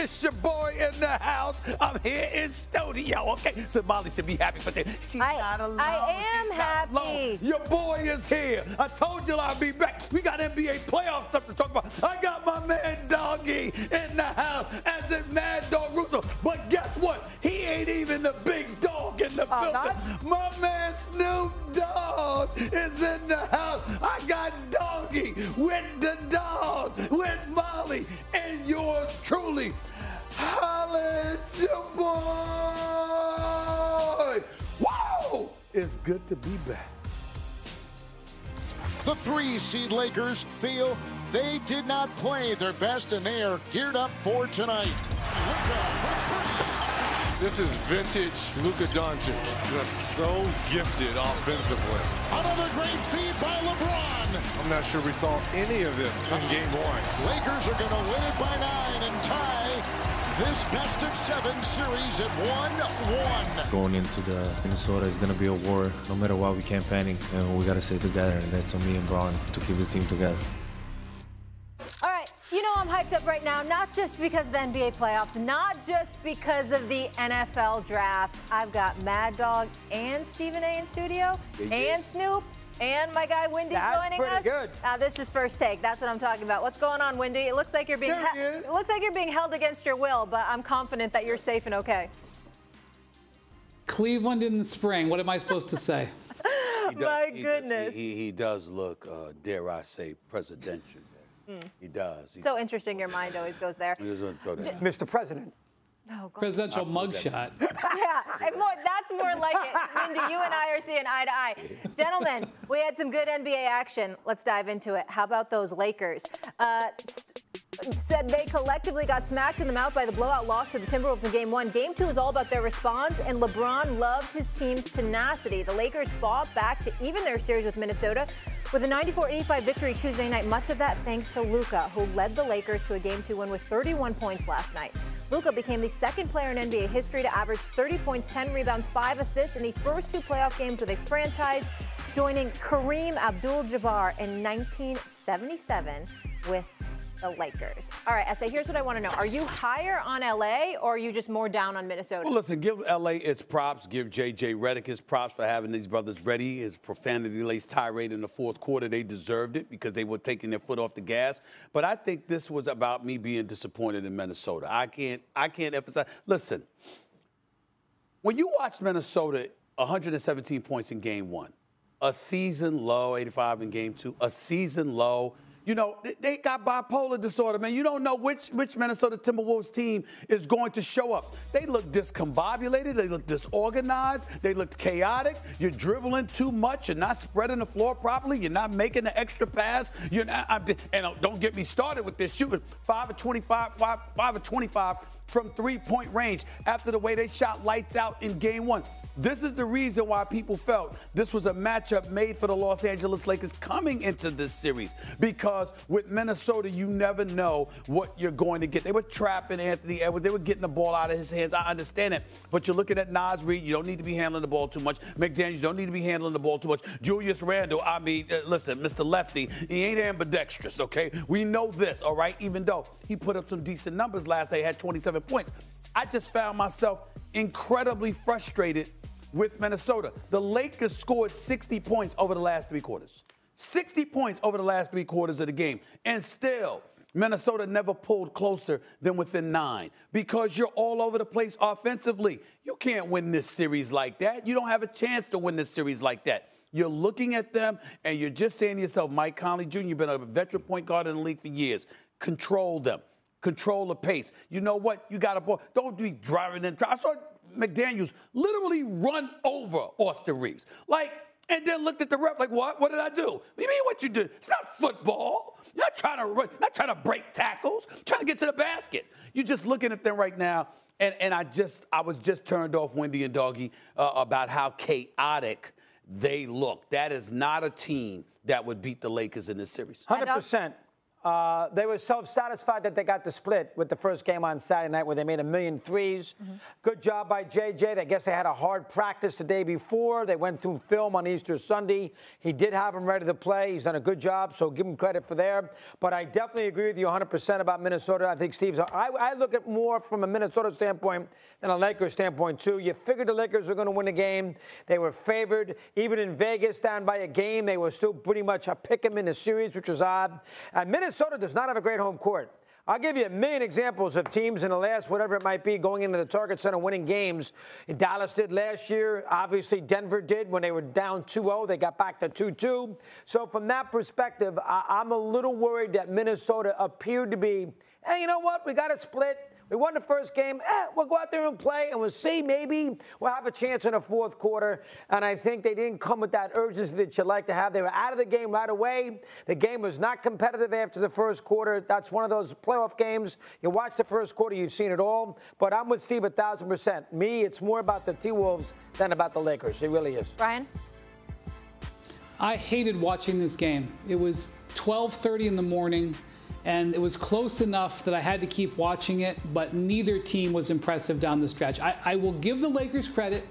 It's your boy in the house. I'm here in studio, okay? So Molly should be happy for that. She's not alone. I am happy. Your boy is here. I told you I'd be back. We got NBA playoff stuff to talk about. I got my man Doggy in the house, as in Mad Dog Russo. But guess what? He ain't even the big dog in the building. My man Snoop Dogg is in the house. I got Doggy with the dog, with Molly, and yours truly. Holla at your boy. Whoa! It's good to be back. The 3-seed Lakers feel they did not play their best, and they are geared up for tonight. Luka for three. This is vintage Luka Doncic. Just so gifted offensively. Another great feed by LeBron. I'm not sure we saw any of this in Game 1. Lakers are going to win it by 9 and tie this best-of-7 series at 1-1. Going into the Minnesota is going to be a war. No matter what, we can't panic, and we got to stay together. And that's on me and Braun to keep the team together. All right, you know I'm hyped up right now, not just because of the NBA playoffs, not just because of the NFL draft. I've got Mad Dog and Stephen A in studio, and Snoop, and my guy Wendy joining us. Good. This is First Take. That's what I'm talking about. What's going on, Wendy? It looks like you're being held against your will, but I'm confident that you're safe and okay. Cleveland in the spring. What am I supposed to say? My goodness. He does look, dare I say, presidential. He does. So interesting. Your mind always goes there. Mr. President. Oh, Presidential mugshot. Yeah, that's more like it. Wendy, you and I are seeing eye to eye. Gentlemen, we had some good NBA action. Let's dive into it. How about those Lakers? Said they collectively got smacked in the mouth by the blowout loss to the Timberwolves in Game 1. Game 2 is all about their response, and LeBron loved his team's tenacity. The Lakers fought back to even their series with Minnesota with a 94-85 victory Tuesday night, much of that thanks to Luka, who led the Lakers to a Game 2 win with 31 points last night. Luka became the second player in NBA history to average 30 points, 10 rebounds, 5 assists in the first 2 playoff games with a franchise, joining Kareem Abdul-Jabbar in 1977 with the Lakers. All right, Essay, here's what I want to know. Are you higher on LA, or are you just more down on Minnesota? Well, listen, give LA its props. Give J.J. Redick his props for having these brothers ready. His profanity-laced tirade in the fourth quarter, they deserved it because they were taking their foot off the gas. But I think this was about me being disappointed in Minnesota. I can't emphasize. Listen, when you watch Minnesota, 117 points in Game 1, a season low, 85 in Game 2, a season low. You know, they got bipolar disorder, man. You don't know which Minnesota Timberwolves team is going to show up. They look discombobulated. They look disorganized. They look chaotic. You're dribbling too much. You're not spreading the floor properly. You're not making the extra pass. You're not, and don't get me started with this shooting. 5 of 25 from three-point range after the way they shot lights out in Game 1. This is the reason why people felt this was a matchup made for the Los Angeles Lakers coming into this series. Because with Minnesota, you never know what you're going to get. They were trapping Anthony Edwards. They were getting the ball out of his hands. I understand it. But you're looking at Naz Reid. You don't need to be handling the ball too much. McDaniels, you don't need to be handling the ball too much. Julius Randle, listen, Mr. Lefty, he ain't ambidextrous, okay? We know this, all right? Even though he put up some decent numbers last day, had 27 points. I just found myself incredibly frustrated with Minnesota. The Lakers scored 60 points over the last 3 quarters. 60 points over the last 3 quarters of the game. And still, Minnesota never pulled closer than within 9 because you're all over the place offensively. You can't win this series like that. You don't have a chance to win this series like that. You're looking at them and you're just saying to yourself, Mike Conley Jr., you've been a veteran point guard in the league for years. Control them. Control the pace. You know what? You got a ball. Don't be driving and I saw McDaniels literally run over Austin Reeves. And then looked at the ref like, what? What did I do? What do you mean what you did? It's not football. You're not trying to run, not trying to break tackles, trying to get to the basket. You're just looking at them right now. And I was just turned off, Wendy and Doggy, about how chaotic they look. That is not a team that would beat the Lakers in this series. 100%. They were self-satisfied that they got the split with the first game on Saturday night where they made 1,000,000 threes. Good job by JJ. I guess they had a hard practice the day before. They went through film on Easter Sunday. He did have him ready to play. He's done a good job, so give him credit for there. But I definitely agree with you 100% about Minnesota. I think Steve's. I look at more from a Minnesota standpoint than a Lakers standpoint, too. You figured the Lakers were going to win the game. They were favored. Even in Vegas, down by a game, they were still pretty much a pick 'em in the series, which was odd. And Minnesota does not have a great home court. I'll give you 1,000,000 examples of teams in the last, whatever it might be, going into the Target Center winning games. Dallas did last year. Obviously, Denver did when they were down 2-0. They got back to 2-2. So from that perspective, I'm a little worried that Minnesota appeared to be, hey, you know what? We got a split. We won the first game. We'll go out there and play, and we'll see. Maybe we'll have a chance in the fourth quarter. And I think they didn't come with that urgency that you like to have. They were out of the game right away. The game was not competitive after the first quarter. That's one of those playoff games. You watch the first quarter, you've seen it all. But I'm with Steve 1,000%. Me, it's more about the T-Wolves than about the Lakers. It really is. Brian? I hated watching this game. It was 12:30 in the morning. And it was close enough that I had to keep watching it, but neither team was impressive down the stretch. I will give the Lakers credit.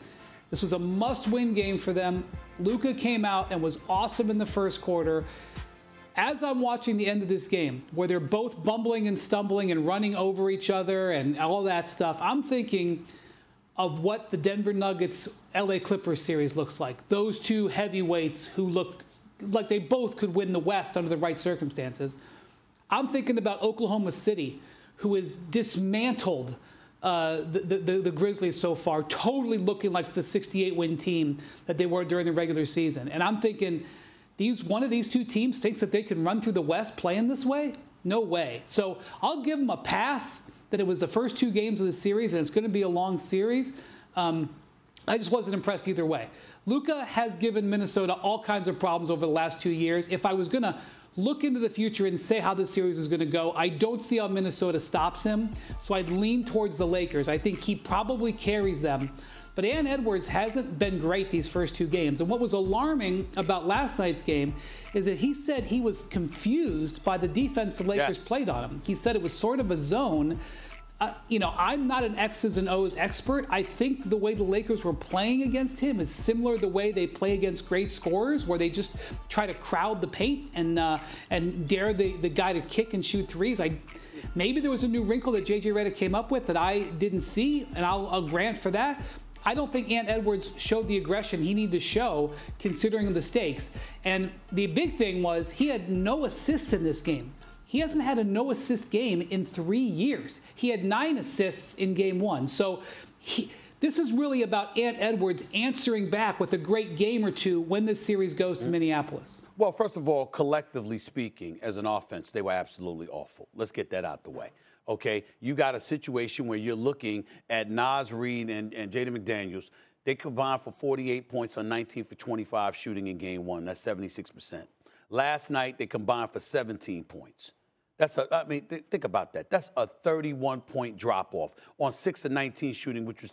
This was a must-win game for them. Luka came out and was awesome in the first quarter. As I'm watching the end of this game, where they're both bumbling and stumbling and running over each other and all that stuff, I'm thinking of what the Denver Nuggets LA Clippers series looks like. Those two heavyweights who look like they both could win the West under the right circumstances. I'm thinking about Oklahoma City, who has dismantled the Grizzlies so far, totally looking like the 68-win team that they were during the regular season. And I'm thinking, one of these two teams thinks that they can run through the West playing this way? No way. So I'll give them a pass that it was the first two games of the series, and it's going to be a long series. I just wasn't impressed either way. Luka has given Minnesota all kinds of problems over the last 2 years. If I was going to look into the future and say how this series is going to go, I don't see how Minnesota stops him, so I'd lean towards the Lakers. I think he probably carries them. But Ant Edwards hasn't been great these first two games. And what was alarming about last night's game is that he said he was confused by the defense the Lakers played on him. He said it was sort of a zone. I'm not an X's and O's expert. I think the way the Lakers were playing against him is similar to the way they play against great scorers, where they just try to crowd the paint and dare the guy to kick and shoot threes. Maybe there was a new wrinkle that JJ Redick came up with that I didn't see, and I'll grant for that. I don't think Ant Edwards showed the aggression he needed to show considering the stakes. And the big thing was he had no assists in this game. He hasn't had a no-assist game in 3 years. He had 9 assists in game one. So this is really about Ant Edwards answering back with a great game or two when this series goes to Minneapolis. Well, first of all, collectively speaking, as an offense, they were absolutely awful. Let's get that out the way. Okay, you got a situation where you're looking at Naz Reid and Jaden McDaniels. They combined for 48 points on 19 for 25 shooting in game one. That's 76%. Last night, they combined for 17 points. Think about that. That's a 31-point drop-off on 6 of 19 shooting, which was